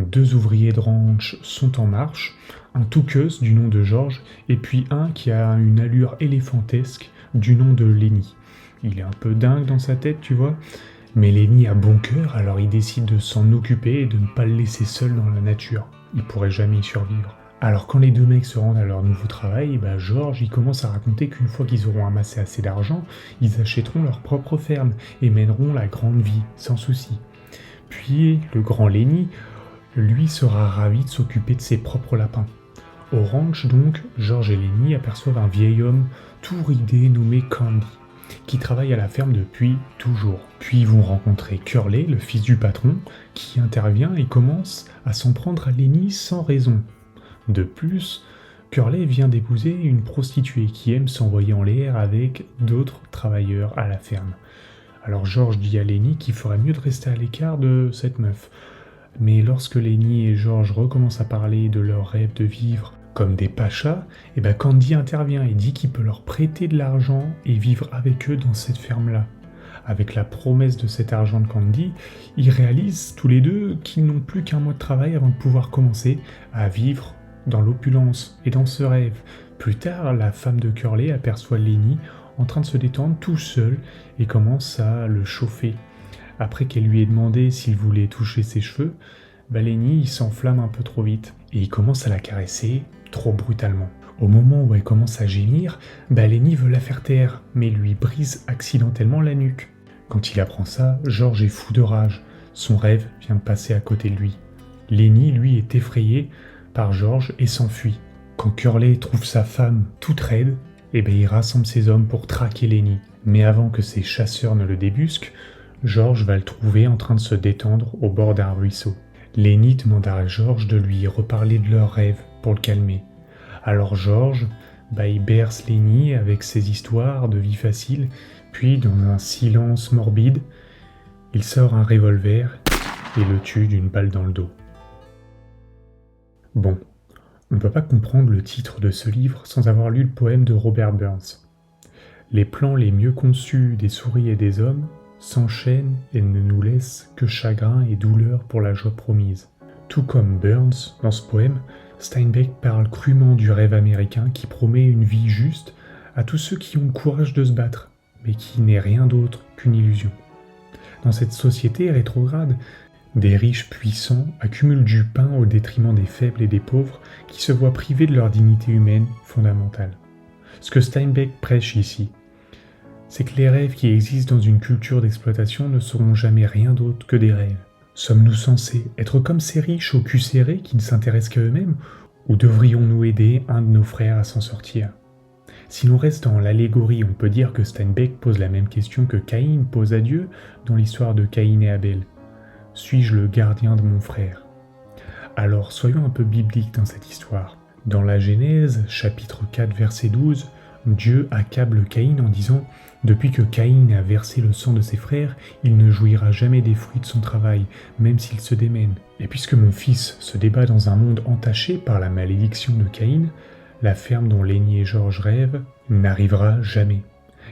Deux ouvriers de ranch sont en marche, un touqueuse du nom de George, et puis un qui a une allure éléphantesque du nom de Lenny. Il est un peu dingue dans sa tête, tu vois, mais Lenny a bon cœur, alors il décide de s'en occuper et de ne pas le laisser seul dans la nature. Il pourrait jamais y survivre. Alors quand les deux mecs se rendent à leur nouveau travail, George il commence à raconter qu'une fois qu'ils auront amassé assez d'argent, ils achèteront leur propre ferme et mèneront la grande vie, sans souci. Puis le grand Lenny, lui, sera ravi de s'occuper de ses propres lapins. Au ranch donc, George et Lenny aperçoivent un vieil homme tout ridé nommé Candy, qui travaille à la ferme depuis toujours. Puis ils vont rencontrer Curly, le fils du patron, qui intervient et commence à s'en prendre à Lenny sans raison. De plus, Curly vient d'épouser une prostituée qui aime s'envoyer en l'air avec d'autres travailleurs à la ferme. Alors George dit à Lenny qu'il ferait mieux de rester à l'écart de cette meuf. Mais lorsque Lenny et George recommencent à parler de leur rêve de vivre comme des pachas, Candy intervient et dit qu'il peut leur prêter de l'argent et vivre avec eux dans cette ferme-là. Avec la promesse de cet argent de Candy, ils réalisent tous les deux qu'ils n'ont plus qu'un mois de travail avant de pouvoir commencer à vivre dans l'opulence et dans ce rêve. Plus tard, la femme de Curly aperçoit Lenny en train de se détendre tout seul et commence à le chauffer. Après qu'elle lui ait demandé s'il voulait toucher ses cheveux, Lenny il s'enflamme un peu trop vite et il commence à la caresser trop brutalement. Au moment où elle commence à gémir, Lenny veut la faire taire, mais lui brise accidentellement la nuque. Quand il apprend ça, George est fou de rage. Son rêve vient de passer à côté de lui. Lenny, lui, est effrayé par George et s'enfuit. Quand Curly trouve sa femme toute raide, il rassemble ses hommes pour traquer Lenny. Mais avant que ses chasseurs ne le débusquent, George va le trouver en train de se détendre au bord d'un ruisseau. Lenny demande à George de lui reparler de leurs rêves pour le calmer. Alors George, il berce Lenny avec ses histoires de vie facile, puis dans un silence morbide, il sort un revolver et le tue d'une balle dans le dos. Bon, on ne peut pas comprendre le titre de ce livre sans avoir lu le poème de Robert Burns. Les plans les mieux conçus des souris et des hommes s'enchaînent et ne nous laissent que chagrin et douleur pour la joie promise. Tout comme Burns, dans ce poème, Steinbeck parle crûment du rêve américain qui promet une vie juste à tous ceux qui ont le courage de se battre, mais qui n'est rien d'autre qu'une illusion. Dans cette société rétrograde, des riches puissants accumulent du pain au détriment des faibles et des pauvres qui se voient privés de leur dignité humaine fondamentale. Ce que Steinbeck prêche ici, c'est que les rêves qui existent dans une culture d'exploitation ne seront jamais rien d'autre que des rêves. Sommes-nous censés être comme ces riches au cul serré qui ne s'intéressent qu'à eux-mêmes, ou devrions-nous aider un de nos frères à s'en sortir ? Si l'on reste dans l'allégorie, on peut dire que Steinbeck pose la même question que Caïn pose à Dieu dans l'histoire de Caïn et Abel. Suis-je le gardien de mon frère ? Alors soyons un peu bibliques dans cette histoire. Dans la Genèse, chapitre 4, verset 12, Dieu accable Caïn en disant « Depuis que Caïn a versé le sang de ses frères, il ne jouira jamais des fruits de son travail, même s'il se démène. Et puisque mon fils se débat dans un monde entaché par la malédiction de Caïn, la ferme dont Lenny et George rêvent n'arrivera jamais. »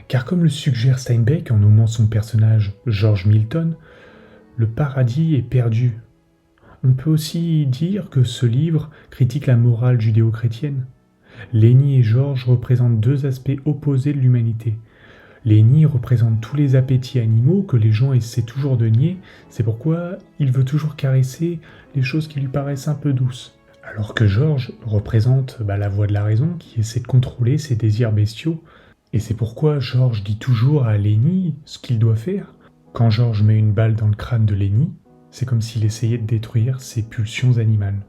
Car comme le suggère Steinbeck en nommant son personnage George Milton, le paradis est perdu. On peut aussi dire que ce livre critique la morale judéo-chrétienne. Lenny et George représentent deux aspects opposés de l'humanité. Lenny représente tous les appétits animaux que les gens essaient toujours de nier, c'est pourquoi il veut toujours caresser les choses qui lui paraissent un peu douces. Alors que George représente la voix de la raison qui essaie de contrôler ses désirs bestiaux, et c'est pourquoi George dit toujours à Lenny ce qu'il doit faire. Quand George met une balle dans le crâne de Lenny, c'est comme s'il essayait de détruire ses pulsions animales.